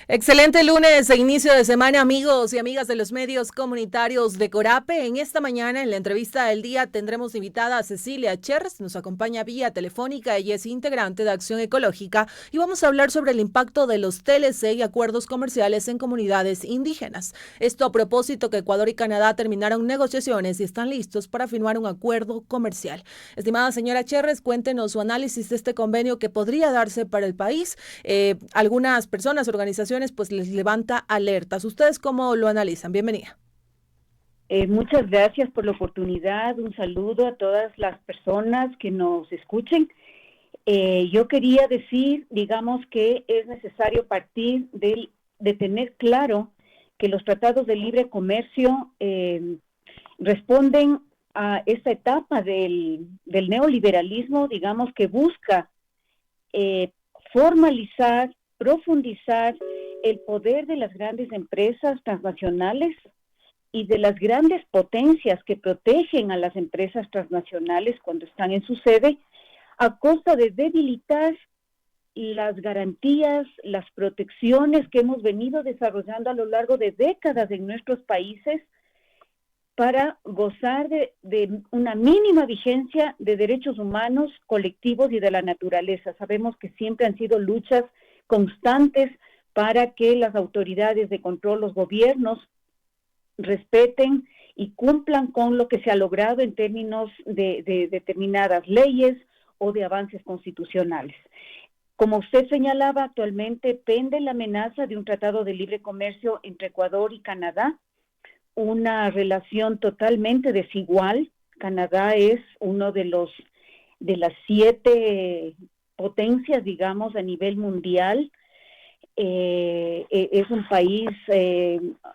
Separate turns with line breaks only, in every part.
Excelente lunes e inicio de semana, amigos y amigas de los medios comunitarios de Corape. En esta mañana, en la entrevista del día, tendremos invitada a Cecilia Chers, nos acompaña vía telefónica, ella es integrante de Acción Ecológica y vamos a hablar sobre el impacto de los TLC y acuerdos comerciales en comunidades indígenas. Esto a propósito que Ecuador y Canadá terminaron negociaciones y están listos para firmar un acuerdo comercial. Estimada señora Chers, cuéntenos su análisis de este convenio que podría darse para el país. Algunas personas, organizaciones, pues les levanta alertas. ¿Ustedes cómo lo analizan? Bienvenida.
Muchas gracias por la oportunidad. Un saludo a todas las personas que nos escuchen. Yo quería decir, digamos, que es necesario partir de tener claro que los tratados de libre comercio responden a esta etapa del neoliberalismo, digamos, que busca formalizar, profundizar el poder de las grandes empresas transnacionales y de las grandes potencias que protegen a las empresas transnacionales cuando están en su sede, a costa de debilitar las garantías, las protecciones que hemos venido desarrollando a lo largo de décadas en nuestros países para gozar de una mínima vigencia de derechos humanos colectivos y de la naturaleza. Sabemos que siempre han sido luchas constantes para que las autoridades de control, los gobiernos, respeten y cumplan con lo que se ha logrado en términos de determinadas leyes o de avances constitucionales. Como usted señalaba, actualmente pende la amenaza de un tratado de libre comercio entre Ecuador y Canadá, una relación totalmente desigual. Canadá es uno de las 7 potencias, digamos, a nivel mundial. Es un país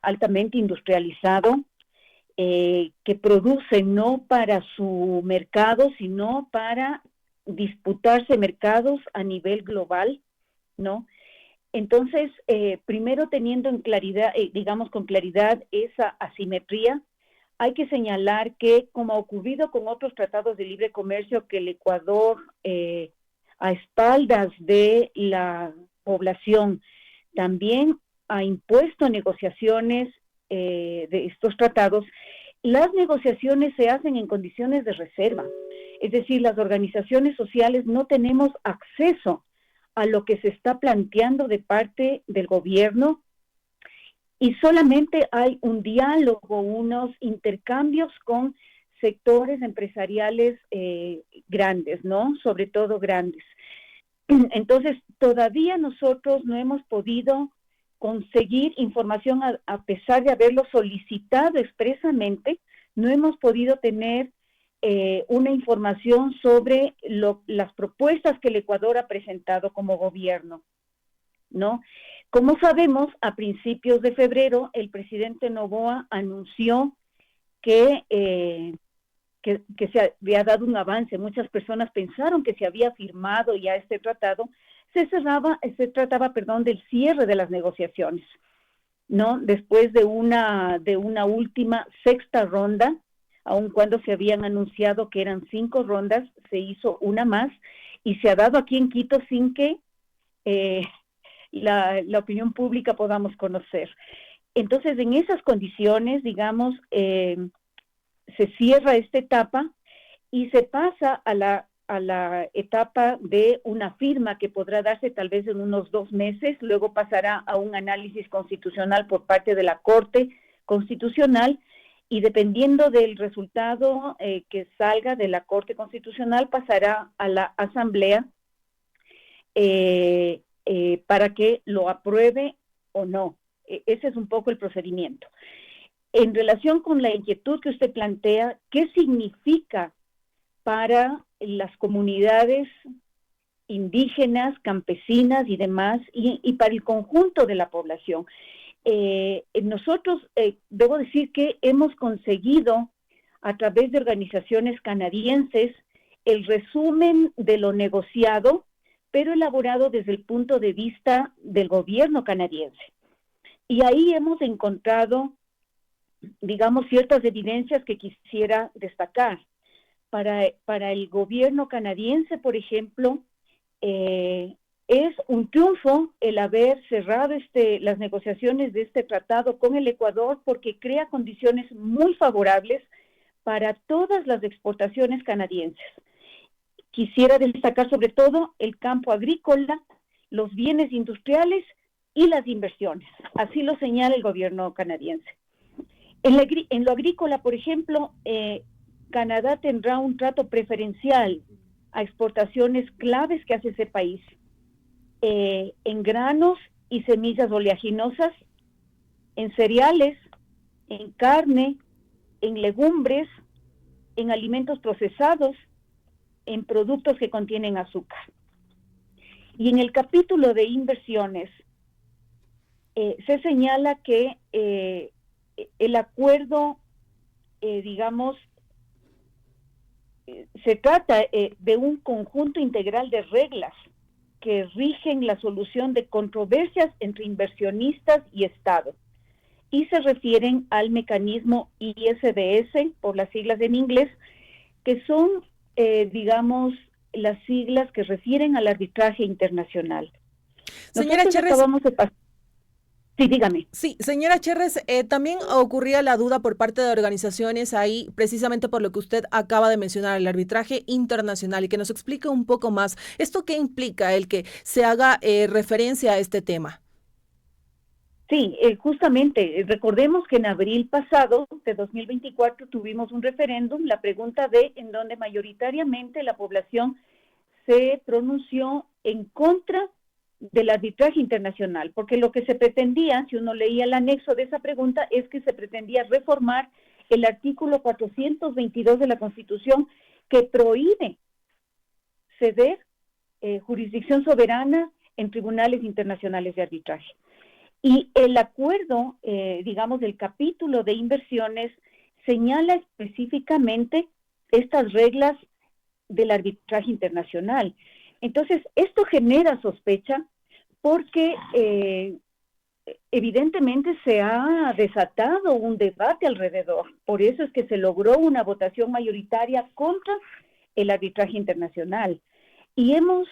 altamente industrializado, que produce no para su mercado, sino para disputarse mercados a nivel global, ¿no? Entonces, primero teniendo en claridad, digamos con claridad esa asimetría, hay que señalar que, como ha ocurrido con otros tratados de libre comercio, que el Ecuador, a espaldas de la población, también ha impuesto negociaciones de estos tratados. Las negociaciones se hacen en condiciones de reserva, es decir, las organizaciones sociales no tenemos acceso a lo que se está planteando de parte del gobierno y solamente hay un diálogo, unos intercambios con sectores empresariales grandes, ¿no? Sobre todo grandes. Entonces, todavía nosotros no hemos podido conseguir información, a pesar de haberlo solicitado expresamente, no hemos podido tener una información sobre las propuestas que el Ecuador ha presentado como gobierno, ¿no? Como sabemos, a principios de febrero, el presidente Noboa anunció que se había dado un avance. Muchas personas pensaron que se había firmado ya este tratado. Se trataba, del cierre de las negociaciones, ¿no? Después de una última sexta ronda, aun cuando se habían anunciado que eran 5 rondas, se hizo una más y se ha dado aquí en Quito sin que la opinión pública podamos conocer. Entonces, en esas condiciones, digamos, se cierra esta etapa y se pasa a la etapa de una firma que podrá darse tal vez en unos 2 meses, luego pasará a un análisis constitucional por parte de la Corte Constitucional y dependiendo del resultado que salga de la Corte Constitucional pasará a la Asamblea para que lo apruebe o no. Ese es un poco el procedimiento. En relación con la inquietud que usted plantea, ¿qué significa para las comunidades indígenas, campesinas y demás, y para el conjunto de la población? Nosotros, debo decir que hemos conseguido, a través de organizaciones canadienses, el resumen de lo negociado, pero elaborado desde el punto de vista del gobierno canadiense. Y ahí hemos encontrado, digamos, ciertas evidencias que quisiera destacar. Para el gobierno canadiense, por ejemplo, Es un triunfo el haber cerrado las negociaciones de este tratado con el Ecuador porque crea condiciones muy favorables para todas las exportaciones canadienses. Quisiera destacar sobre todo el campo agrícola, los bienes industriales y las inversiones. Así lo señala el gobierno canadiense. En lo agrícola, por ejemplo, Canadá tendrá un trato preferencial a exportaciones claves que hace ese país. En granos y semillas oleaginosas, en cereales, en carne, en legumbres, en alimentos procesados, en productos que contienen azúcar. Y en el capítulo de inversiones, se señala que el acuerdo, se trata de un conjunto integral de reglas que rigen la solución de controversias entre inversionistas y Estado, y se refieren al mecanismo ISDS, por las siglas en inglés, que son, las siglas que refieren al arbitraje internacional.
Señora
Nosotros
Cherres,
acabamos de pasar. Sí, dígame.
sí, señora Cherres, también ocurría la duda por parte de organizaciones ahí, precisamente por lo que usted acaba de mencionar, el arbitraje internacional, y que nos explique un poco más, ¿esto qué implica el que se haga referencia a este tema?
Sí, justamente, recordemos que en abril pasado de 2024 tuvimos un referéndum, la pregunta de en donde mayoritariamente la población se pronunció en contra del arbitraje internacional, porque lo que se pretendía, si uno leía el anexo de esa pregunta, es que se pretendía reformar el artículo 422 de la Constitución que prohíbe ceder jurisdicción soberana en tribunales internacionales de arbitraje. Y el acuerdo, del capítulo de inversiones, señala específicamente estas reglas del arbitraje internacional. Entonces, esto genera sospecha porque evidentemente se ha desatado un debate alrededor. Por eso es que se logró una votación mayoritaria contra el arbitraje internacional. Y hemos,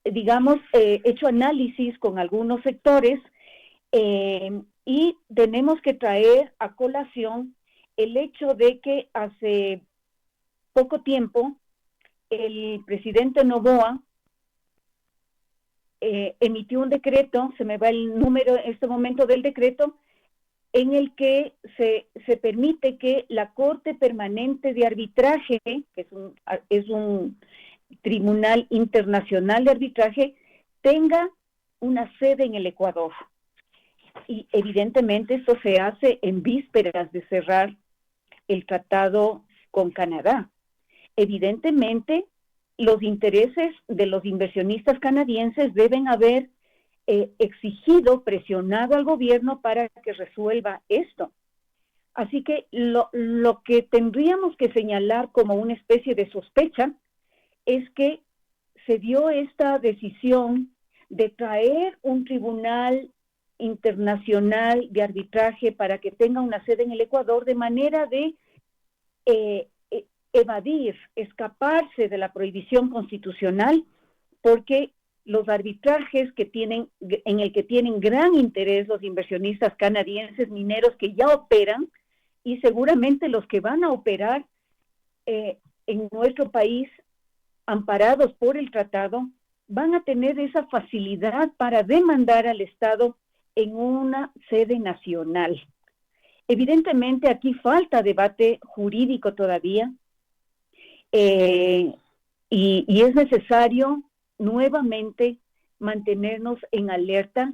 hecho análisis con algunos sectores y tenemos que traer a colación el hecho de que hace poco tiempo el presidente Noboa emitió un decreto, se me va el número en este momento del decreto, en el que se permite que la Corte Permanente de Arbitraje, que es un tribunal internacional de arbitraje, tenga una sede en el Ecuador. Y evidentemente esto se hace en vísperas de cerrar el tratado con Canadá. Evidentemente, los intereses de los inversionistas canadienses deben haber exigido, presionado al gobierno para que resuelva esto. Así que lo que tendríamos que señalar como una especie de sospecha es que se dio esta decisión de traer un tribunal internacional de arbitraje para que tenga una sede en el Ecuador de manera de evadir, escaparse de la prohibición constitucional, porque los arbitrajes en el que tienen gran interés los inversionistas canadienses mineros que ya operan y seguramente los que van a operar en nuestro país amparados por el tratado van a tener esa facilidad para demandar al Estado en una sede nacional. Evidentemente aquí falta debate jurídico todavía y es necesario nuevamente mantenernos en alerta,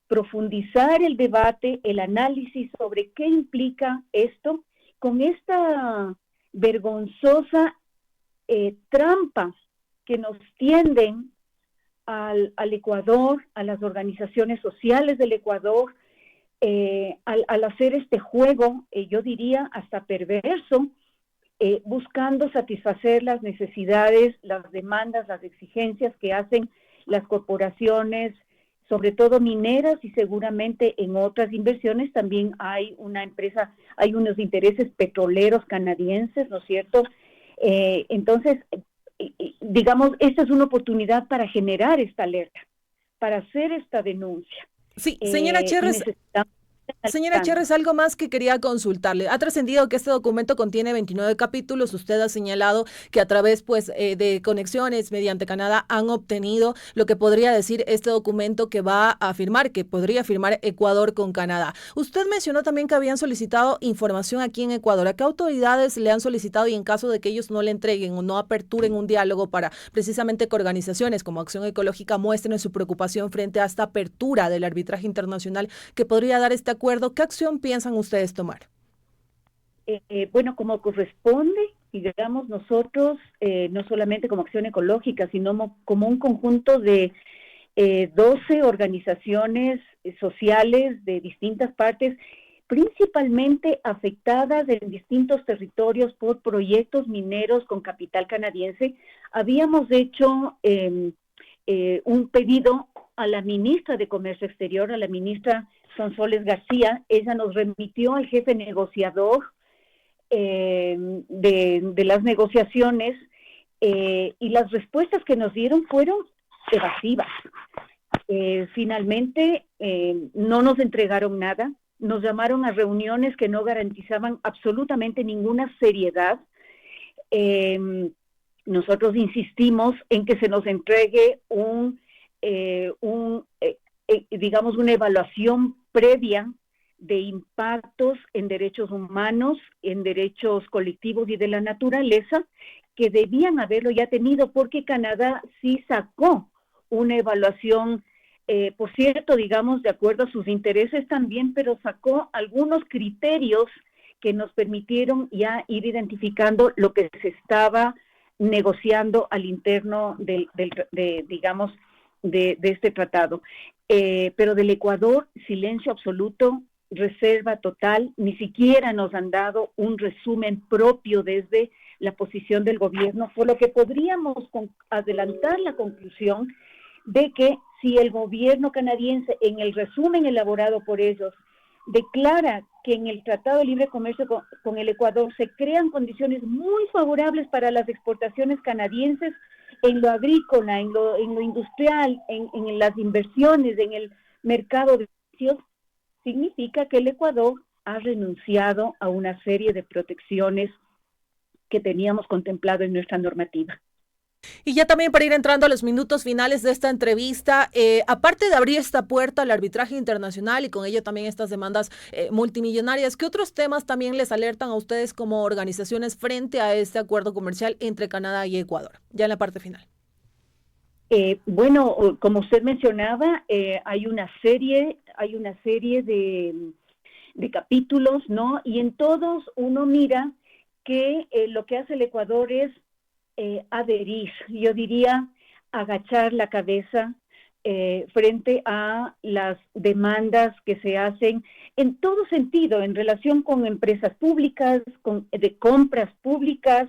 profundizar el debate, el análisis sobre qué implica esto con esta vergonzosa trampa que nos tienden al Ecuador, a las organizaciones sociales del Ecuador, al hacer este juego, yo diría hasta perverso, buscando satisfacer las necesidades, las demandas, las exigencias que hacen las corporaciones, sobre todo mineras y seguramente en otras inversiones también hay hay unos intereses petroleros canadienses, ¿no es cierto? Entonces, esta es una oportunidad para generar esta alerta, para hacer esta denuncia.
Sí, señora Cherres,
Necesitamos
señora
analizando.
Cherres, algo más que quería consultarle. Ha trascendido que este documento contiene 29 capítulos. Usted ha señalado que a través pues, de conexiones mediante Canadá han obtenido lo que podría decir este documento que va a firmar, que podría firmar Ecuador con Canadá. Usted mencionó también que habían solicitado información aquí en Ecuador. ¿A qué autoridades le han solicitado y en caso de que ellos no le entreguen o no aperturen un diálogo para precisamente que organizaciones como Acción Ecológica muestren su preocupación frente a esta apertura del arbitraje internacional que podría dar este acuerdo? ¿Qué acción piensan ustedes tomar?
Bueno, como corresponde, digamos, nosotros, no solamente como Acción Ecológica, sino como un conjunto de 12 organizaciones sociales de distintas partes, principalmente afectadas en distintos territorios por proyectos mineros con capital canadiense, habíamos hecho un pedido a la ministra de Comercio Exterior, a la ministra Sonsoles García. Ella nos remitió al jefe negociador de las negociaciones y las respuestas que nos dieron fueron evasivas. Finalmente no nos entregaron nada, nos llamaron a reuniones que no garantizaban absolutamente ninguna seriedad. Nosotros insistimos en que se nos entregue digamos, una evaluación previa de impactos en derechos humanos, en derechos colectivos y de la naturaleza, que debían haberlo ya tenido, porque Canadá sí sacó una evaluación, por cierto, digamos, de acuerdo a sus intereses también, pero sacó algunos criterios que nos permitieron ya ir identificando lo que se estaba negociando al interno digamos, de este tratado. Pero del Ecuador, silencio absoluto, reserva total, ni siquiera nos han dado un resumen propio desde la posición del gobierno, por lo que podríamos adelantar la conclusión de que si el gobierno canadiense, en el resumen elaborado por ellos, declara que en el Tratado de Libre Comercio con el Ecuador se crean condiciones muy favorables para las exportaciones canadienses en lo agrícola, en lo industrial, en las inversiones, en el mercado de precios, significa que el Ecuador ha renunciado a una serie de protecciones que teníamos contemplado en nuestra normativa.
Y ya también para ir entrando a los minutos finales de esta entrevista, aparte de abrir esta puerta al arbitraje internacional y con ello también estas demandas multimillonarias, ¿qué otros temas también les alertan a ustedes como organizaciones frente a este acuerdo comercial entre Canadá y Ecuador? Ya en la parte final.
Bueno, como usted mencionaba, hay una serie de capítulos, ¿no? Y en todos uno mira que lo que hace el Ecuador es adherir, yo diría agachar la cabeza frente a las demandas que se hacen en todo sentido, en relación con empresas públicas, de compras públicas,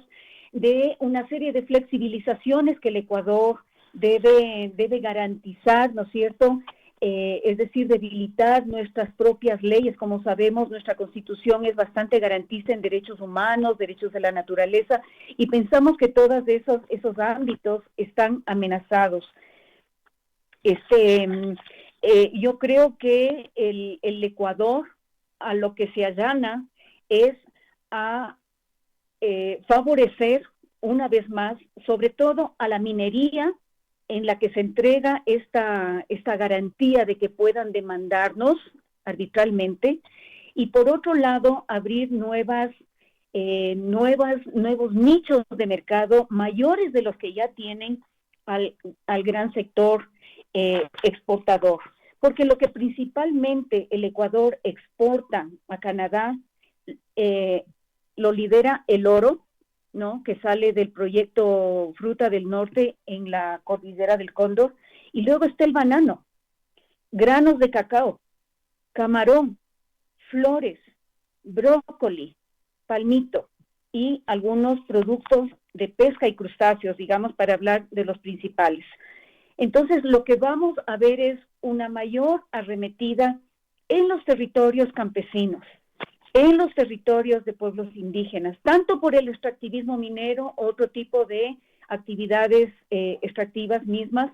de una serie de flexibilizaciones que el Ecuador debe garantizar, ¿no es cierto? Es decir, debilitar nuestras propias leyes. Como sabemos, nuestra Constitución es bastante garantista en derechos humanos, derechos de la naturaleza, y pensamos que todos esos ámbitos están amenazados. Yo creo que el Ecuador a lo que se allana es a favorecer una vez más, sobre todo a la minería, en la que se entrega esta garantía de que puedan demandarnos arbitralmente, y por otro lado abrir nuevos nichos de mercado mayores de los que ya tienen al gran sector exportador, porque lo que principalmente el Ecuador exporta a Canadá lo lidera el oro, ¿no? Que sale del proyecto Fruta del Norte en la cordillera del Cóndor, y luego está el banano, granos de cacao, camarón, flores, brócoli, palmito y algunos productos de pesca y crustáceos, digamos, para hablar de los principales. Entonces, lo que vamos a ver es una mayor arremetida en los territorios campesinos, en los territorios de pueblos indígenas, tanto por el extractivismo minero, otro tipo de actividades extractivas mismas,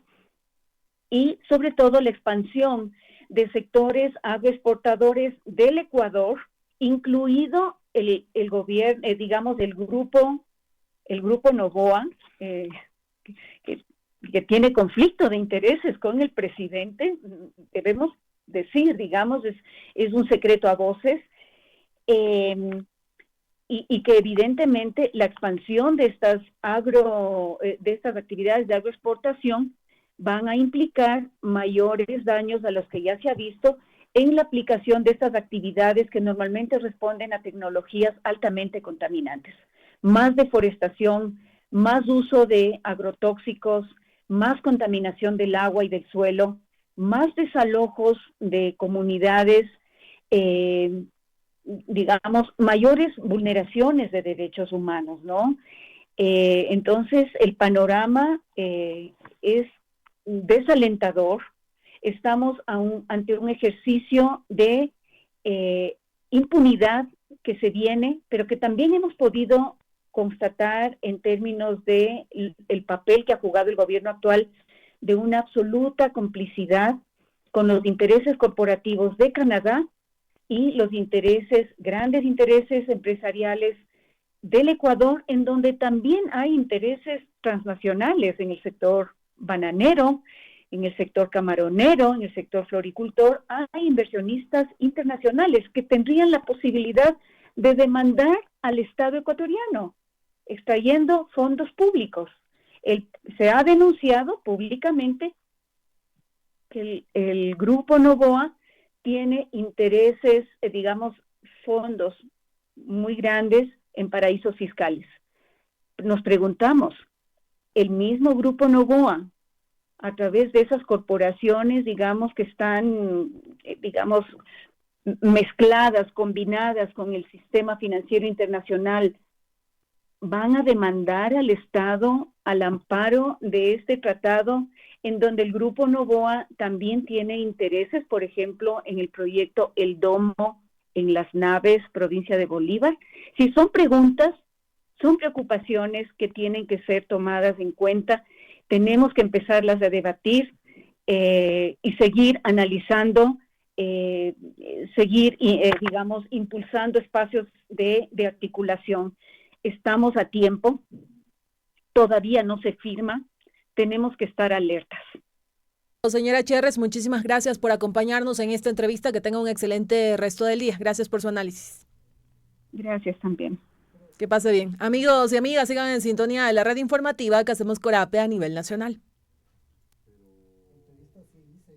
y sobre todo la expansión de sectores agroexportadores del Ecuador, incluido el gobierno, digamos, el grupo Novoa, que tiene conflicto de intereses con el presidente, debemos decir, digamos, es un secreto a voces, y que evidentemente la expansión de estas actividades de agroexportación van a implicar mayores daños a los que ya se ha visto en la aplicación de estas actividades que normalmente responden a tecnologías altamente contaminantes. Más deforestación, más uso de agrotóxicos, más contaminación del agua y del suelo, más desalojos de comunidades, digamos, mayores vulneraciones de derechos humanos, ¿no? Entonces, el panorama es desalentador. Estamos ante un ejercicio de impunidad que se viene, pero que también hemos podido constatar en términos de el papel que ha jugado el gobierno actual de una absoluta complicidad con los intereses corporativos de Canadá y los grandes intereses empresariales del Ecuador, en donde también hay intereses transnacionales en el sector bananero, en el sector camaronero, en el sector floricultor. Hay inversionistas internacionales que tendrían la posibilidad de demandar al Estado ecuatoriano, extrayendo fondos públicos. Se ha denunciado públicamente que el grupo Novoa tiene intereses, digamos, fondos muy grandes en paraísos fiscales. Nos preguntamos, el mismo grupo Novoa, a través de esas corporaciones, digamos, que están, digamos, mezcladas, combinadas con el sistema financiero internacional, van a demandar al Estado al amparo de este tratado, en donde el grupo Novoa también tiene intereses, por ejemplo, en el proyecto El Domo, en Las Naves, provincia de Bolívar. Si son preguntas, son preocupaciones que tienen que ser tomadas en cuenta. Tenemos que empezarlas a debatir y seguir analizando, digamos, impulsando espacios de articulación. Estamos a tiempo, todavía no se firma, tenemos que estar alertas.
Señora Cherres, muchísimas gracias por acompañarnos en esta entrevista. Que tenga un excelente resto del día. Gracias por su análisis.
Gracias también.
Que pase bien. Amigos y amigas, sigan en sintonía de la red informativa que hacemos Corape a nivel nacional.